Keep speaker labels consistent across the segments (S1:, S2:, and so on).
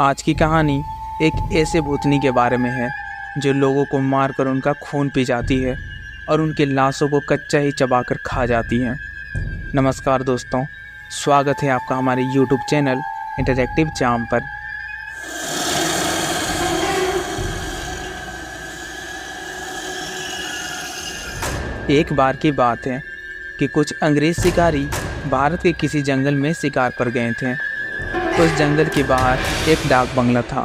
S1: आज की कहानी एक ऐसे भूतनी के बारे में है जो लोगों को मारकर उनका खून पी जाती है और उनके लाशों को कच्चा ही चबाकर खा जाती है। नमस्कार दोस्तों, स्वागत है आपका हमारे YouTube चैनल इंटरैक्टिव चार्म पर। एक बार की बात है कि कुछ अंग्रेज शिकारी भारत के किसी जंगल में शिकार पर गए थे। उस जंगल के बाहर एक डाक बंगला था,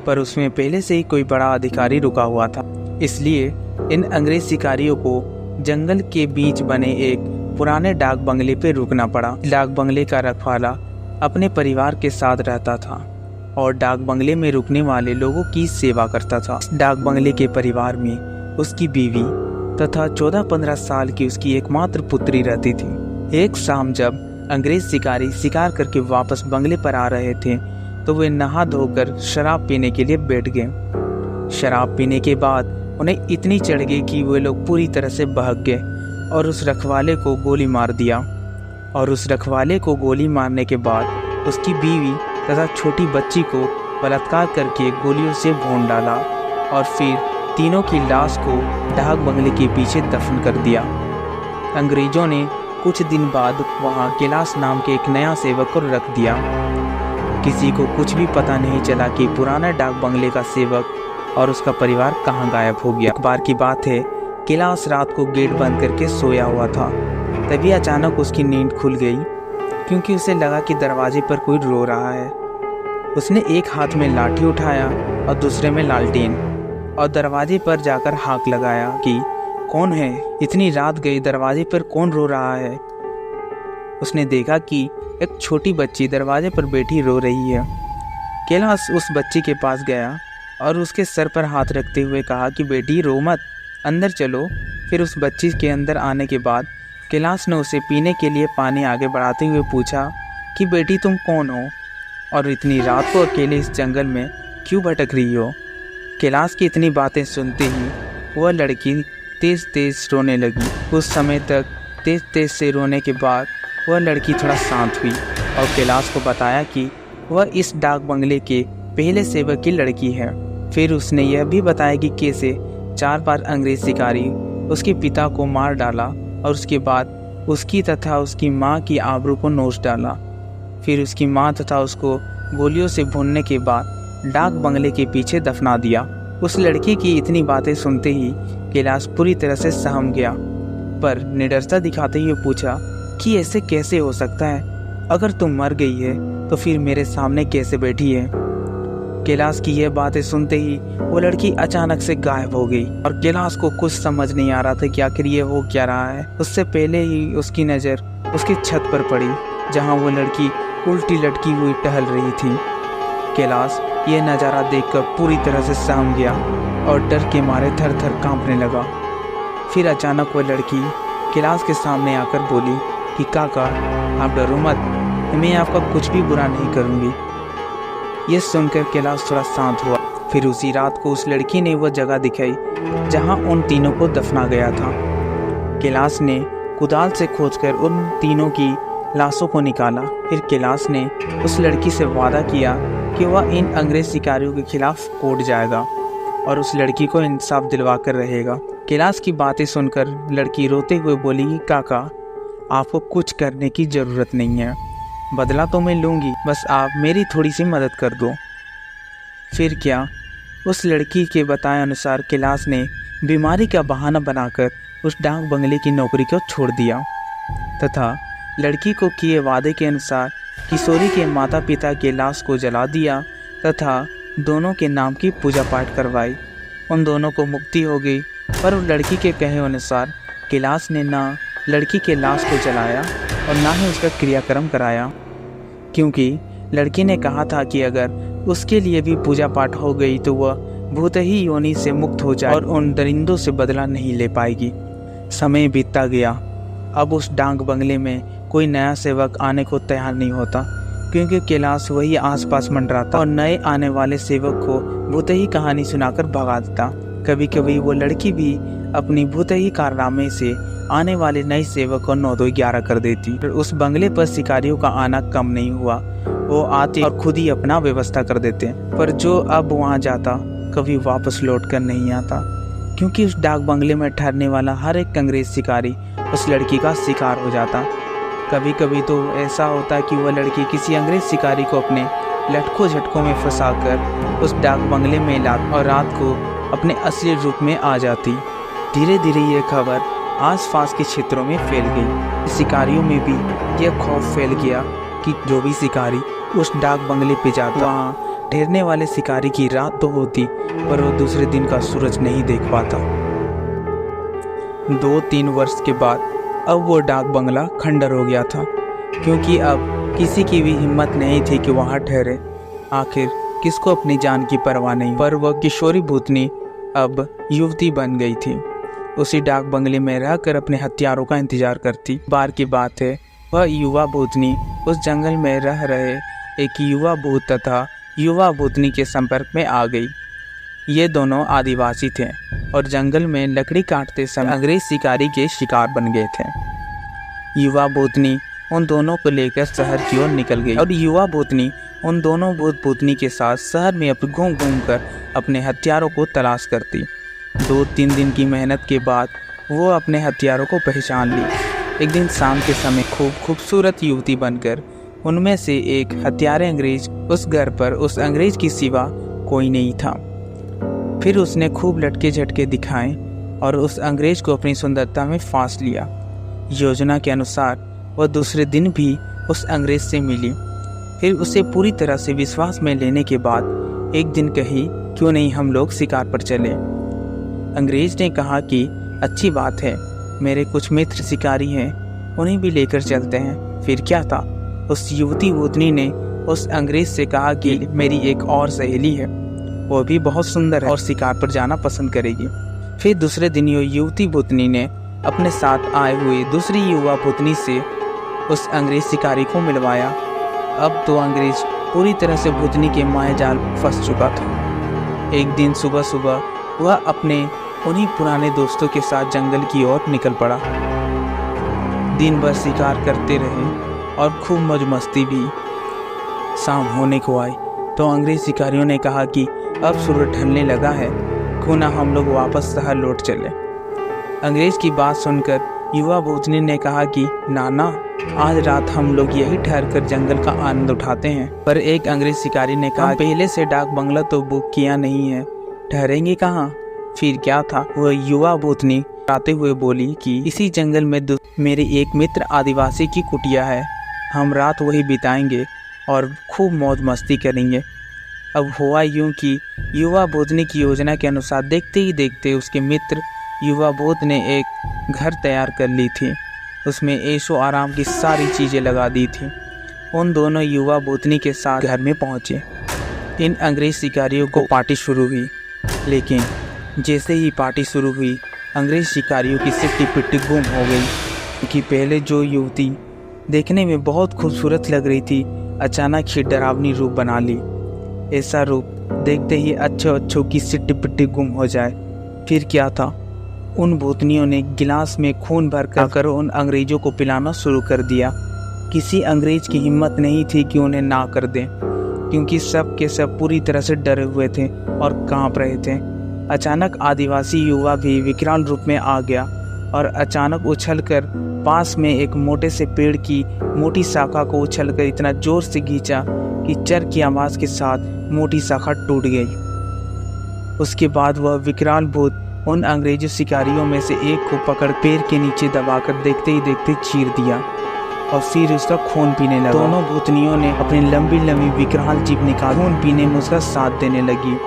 S1: पर उसमें पहले से ही कोई बड़ा अधिकारी रुका हुआ था। इसलिए इन अंग्रेज शिकारियों को जंगल के बीच बने एक पुराने डाक बंगले पर रुकना पड़ा। डाक बंगले का रखवाला अपने परिवार के साथ रहता था और डाक बंगले में रुकने वाले लोगों की सेवा करता था। डाक बंगले के परिवार में उसकी बीवी तथा 14-15 साल की उसकी एकमात्र पुत्री रहती थी। एक शाम जब अंग्रेज शिकारी शिकार करके वापस बंगले पर आ रहे थे तो वे नहा धोकर शराब पीने के लिए बैठ गए। शराब पीने के बाद उन्हें इतनी चढ़ गई कि वे लोग पूरी तरह से बहक गए और उस रखवाले को गोली मार दिया। और उस रखवाले को गोली मारने के बाद उसकी बीवी तथा छोटी बच्ची को बलात्कार करके गोलियों से भून डाला और फिर तीनों की लाश को डाक बंगले के पीछे दफन कर दिया। अंग्रेजों ने कुछ दिन बाद वहां कैलाश नाम के एक नया सेवक को रख दिया। किसी को कुछ भी पता नहीं चला कि पुराना डाक बंगले का सेवक और उसका परिवार कहां गायब हो गया। एक बार की बात है, कैलाश रात को गेट बंद करके सोया हुआ था। तभी अचानक उसकी नींद खुल गई क्योंकि उसे लगा कि दरवाजे पर कोई रो रहा है। उसने एक हाथ में लाठी उठाया और दूसरे में लालटेन और दरवाजे पर जाकर हाक लगाया कि कौन है, इतनी रात गई, दरवाजे पर कौन रो रहा है। उसने देखा कि एक छोटी बच्ची दरवाजे पर बैठी रो रही है। कैलाश उस बच्ची के पास गया और उसके सर पर हाथ रखते हुए कहा कि बेटी रो मत, अंदर चलो। फिर उस बच्ची के अंदर आने के बाद कैलाश ने उसे पीने के लिए पानी आगे बढ़ाते हुए पूछा कि बेटी तुम कौन हो और इतनी रात को अकेले इस जंगल में क्यों भटक रही हो। कैलाश की इतनी बातें सुनते ही वह लड़की तेज तेज रोने लगी। कुछ समय तक तेज तेज से रोने के बाद वह लड़की थोड़ा शांत हुई और कैलाश को बताया कि वह इस डाक बंगले के पहले सेवक की लड़की है। फिर उसने यह भी बताया कि कैसे 4 बार अंग्रेज शिकारी उसके पिता को मार डाला और उसके बाद उसकी तथा उसकी माँ की आबरू को नोच डाला। फिर उसकी माँ तथा उसको गोलियों से भूनने के बाद डाक बंगले के पीछे दफना दिया। उस लड़की की इतनी बातें सुनते ही कैलाश पूरी तरह से सहम गया, पर निडरता दिखाते हुए पूछा कि ऐसे कैसे हो सकता है। अगर तुम मर गई है तो फिर मेरे सामने कैसे बैठी है। कैलाश की यह बातें सुनते ही वो लड़की अचानक से गायब हो गई और कैलाश को कुछ समझ नहीं आ रहा था कि आखिर ये हो क्या रहा है। उससे पहले ही उसकी नज़र उसकी छत पर पड़ी जहाँ वो लड़की उल्टी लटकी हुई टहल रही थी। कैलाश ये नज़ारा देखकर पूरी तरह से सहम गया और डर के मारे थर थर कांपने लगा। फिर अचानक वह लड़की कैलाश के सामने आकर बोली कि काका आप डरो मत, मैं आपका कुछ भी बुरा नहीं करूँगी। ये सुनकर कैलाश थोड़ा शांत हुआ। फिर उसी रात को उस लड़की ने वह जगह दिखाई जहाँ उन तीनों को दफना गया था। कैलाश ने कुदाल से खोदकर उन तीनों की लाशों को निकाला। फिर कैलाश ने उस लड़की से वादा किया कि वह इन अंग्रेज शिकारियों के खिलाफ कोर्ट जाएगा और उस लड़की को इंसाफ दिलवा कर रहेगा। कैलाश की बातें सुनकर लड़की रोते हुए बोली कि काका आपको कुछ करने की ज़रूरत नहीं है, बदला तो मैं लूँगी, बस आप मेरी थोड़ी सी मदद कर दो। फिर क्या, उस लड़की के बताए अनुसार कैलाश ने बीमारी का बहाना बनाकर उस डाक बंगले की नौकरी को छोड़ दिया तथा लड़की को किए वादे के अनुसार किशोरी के माता पिता के लाश को जला दिया तथा दोनों के नाम की पूजा पाठ करवाई। उन दोनों को मुक्ति हो गई, पर उस लड़की के कहे अनुसार कैलाश ने ना लड़की के लाश को जलाया और ना ही उसका क्रियाक्रम कराया, क्योंकि लड़की ने कहा था कि अगर उसके लिए भी पूजा पाठ हो गई तो वह भूत ही योनि से मुक्त हो जाए और उन दरिंदों से बदला नहीं ले पाएगी। समय बीतता गया। अब उस डाक बंगले में कोई नया सेवक आने को तैयार नहीं होता, क्योंकि कैलाश वही आसपास मंडराता और नए आने वाले सेवक को भूतही कहानी सुनाकर भगा देता। कभी कभी वो लड़की भी अपनी भूतही कारनामे से आने वाले नए सेवक को 9-2-11 कर देती। उस बंगले पर शिकारियों का आना कम नहीं हुआ। वो आते और खुद ही अपना व्यवस्था कर देते, पर जो अब वहाँ जाता कभी वापस लौट कर नहीं आता, क्योंकि उस डाक बंगले में ठहरने वाला हर एक अंग्रेज शिकारी उस लड़की का शिकार हो जाता। कभी कभी तो ऐसा होता कि वह लड़की किसी अंग्रेज शिकारी को अपने लटकों झटकों में फंसाकर उस डाक बंगले में ला और रात को अपने असली रूप में आ जाती। धीरे धीरे ये खबर आसपास के क्षेत्रों में फैल गई। शिकारियों में भी यह खौफ फैल गया कि जो भी शिकारी उस डाक बंगले पे जाता, वहाँ ठहरने वाले शिकारी की रात तो होती पर वो दूसरे दिन का सूरज नहीं देख पाता। 2-3 वर्ष के बाद अब वो डाक बंगला खंडर हो गया था, क्योंकि अब किसी की भी हिम्मत नहीं थी कि वहाँ ठहरे। आखिर किसको अपनी जान की परवाह नहीं। पर वह किशोरी भूतनी अब युवती बन गई थी। उसी डाक बंगले में रहकर अपने हथियारों का इंतजार करती। बार की बात है, वह युवा भूतनी उस जंगल में रह रहे एक युवा भूत तथा युवा भूतनी के संपर्क में आ गई। ये दोनों आदिवासी थे और जंगल में लकड़ी काटते समय अंग्रेज शिकारी के शिकार बन गए थे। युवा भूतनी उन दोनों को लेकर शहर की ओर निकल गई और युवा भूतनी उन दोनों भूत भूतनी के साथ शहर में घूम घूम कर अपने हथियारों को तलाश करती। 2-3 दिन की मेहनत के बाद वो अपने हथियारों को पहचान ली। एक दिन शाम के समय खूबसूरत युवती बनकर उनमें से एक हत्यारे अंग्रेज उस घर पर उस अंग्रेज की सिवा कोई नहीं था। फिर उसने खूब लटके झटके दिखाए और उस अंग्रेज को अपनी सुंदरता में फांस लिया। योजना के अनुसार वह दूसरे दिन भी उस अंग्रेज से मिली। फिर उसे पूरी तरह से विश्वास में लेने के बाद एक दिन कही, क्यों नहीं हम लोग शिकार पर चले। अंग्रेज ने कहा कि अच्छी बात है, मेरे कुछ मित्र शिकारी हैं, उन्हें भी लेकर चलते हैं। फिर क्या था, उस युवती भूतनी ने उस अंग्रेज से कहा कि मेरी एक और सहेली है, वो भी बहुत सुंदर है और शिकार पर जाना पसंद करेगी। फिर दूसरे दिन युवती भूतनी ने अपने साथ आए हुए दूसरी युवा भूतनी से उस अंग्रेज शिकारी को मिलवाया। अब तो अंग्रेज पूरी तरह से भूतनी के मायाजाल फंस चुका था। एक दिन सुबह सुबह वह अपने उन्हीं पुराने दोस्तों के साथ जंगल की ओर निकल पड़ा। दिन भर शिकार करते रहे और खूब मौज मस्ती भी। शाम होने को आई तो अंग्रेज शिकारियों ने कहा कि अब सूरज ढलने लगा है, क्यों ना हम लोग वापस शहर लौट चले। अंग्रेज की बात सुनकर युवा भूतनी ने कहा कि नाना, आज रात हम लोग यही ठहर कर जंगल का आनंद उठाते हैं। पर एक अंग्रेज शिकारी ने कहा, पहले से डाक बंगला तो बुक किया नहीं है, ठहरेंगे कहाँ। फिर क्या था, वह युवा भूतनी आते हुए बोली कि इसी जंगल में मेरे एक मित्र आदिवासी की कुटिया है, हम रात वही बिताएंगे और खूब मौज मस्ती करेंगे। अब हुआ यूं कि युवा भूतनी की योजना के अनुसार देखते ही देखते उसके मित्र युवा भूत ने एक घर तैयार कर ली थी। उसमें ऐशो आराम की सारी चीज़ें लगा दी थी। उन दोनों युवा भूतनी के साथ घर में पहुँचे। इन अंग्रेज शिकारियों को पार्टी शुरू हुई, लेकिन जैसे ही पार्टी शुरू हुई अंग्रेज शिकारियों की सिट्टी पिट्टी गुम हो गई, क्योंकि पहले जो युवती देखने में बहुत खूबसूरत लग रही थी अचानक ही डरावनी रूप बना ली। ऐसा रूप देखते ही अच्छों की सिट्टी पिट्टी गुम हो जाए। फिर क्या था, उन भूतनियों ने गिलास में खून भर कर उन अंग्रेजों को पिलाना शुरू कर दिया। किसी अंग्रेज की हिम्मत नहीं थी कि उन्हें ना कर दें, क्योंकि सब के सब पूरी तरह से डरे हुए थे और कांप रहे थे। अचानक आदिवासी युवा भी विकराल रूप में आ गया और अचानक उछलकर पास में एक मोटे से पेड़ की मोटी शाखा को उछलकर इतना जोर से खींचा कि चर की आवाज़ के साथ मोटी शाखा टूट गई। उसके बाद वह विकराल भूत उन अंग्रेजी शिकारियों में से एक को पकड़ पैर के नीचे दबाकर देखते ही देखते चीर दिया और फिर उसका खून पीने लगा। दोनों भूतनियों ने अपनी लंबी लंबी विकराल जीभ निकाल खून पीने में उसका साथ देने लगी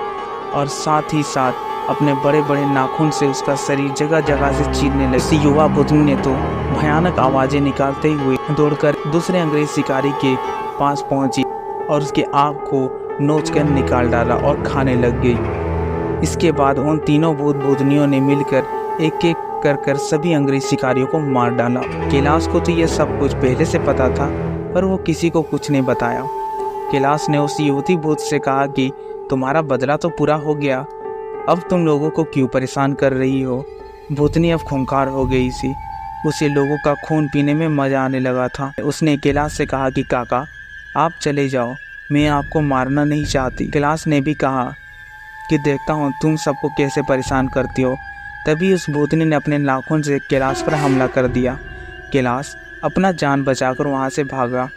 S1: और साथ ही साथ अपने बड़े बड़े नाखून से उसका शरीर जगह जगह से चीरने लगी। युवा भूतनी ने तो भयानक आवाज़ें निकालते हुए दौड़कर दूसरे अंग्रेज शिकारी के पास पहुंची और उसके आँख को नोचकर निकाल डाला और खाने लग गई। इसके बाद उन तीनों भूतनियों ने मिलकर एक एक कर सभी अंग्रेज शिकारियों को मार डाला। कैलाश को तो यह सब कुछ पहले से पता था, पर वो किसी को कुछ नहीं बताया। कैलाश ने उस युवती भूत से कहा कि तुम्हारा बदला तो पूरा हो गया, अब तुम लोगों को क्यों परेशान कर रही हो। भूतनी अब खूंखार हो गई थी, उसे लोगों का खून पीने में मजा आने लगा था। उसने कैलाश से कहा कि काका, आप चले जाओ, मैं आपको मारना नहीं चाहती। कैलाश ने भी कहा कि देखता हूँ तुम सबको कैसे परेशान करती हो। तभी उस भूतनी ने अपने नाखून से कैलाश पर हमला कर दिया। कैलाश अपना जान बचाकर वहाँ से भागा।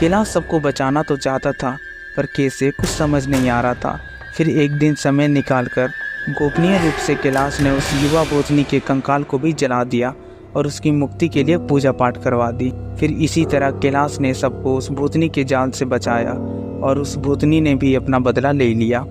S1: कैलाश सबको बचाना तो चाहता था, पर कैसे कुछ समझ नहीं आ रहा था। फिर एक दिन समय निकालकर गोपनीय रूप से कैलाश ने उस युवा भूतनी के कंकाल को भी जला दिया और उसकी मुक्ति के लिए पूजा पाठ करवा दी। फिर इसी तरह कैलाश ने सबको उस भूतनी के जाल से बचाया और उस भूतनी ने भी अपना बदला ले लिया।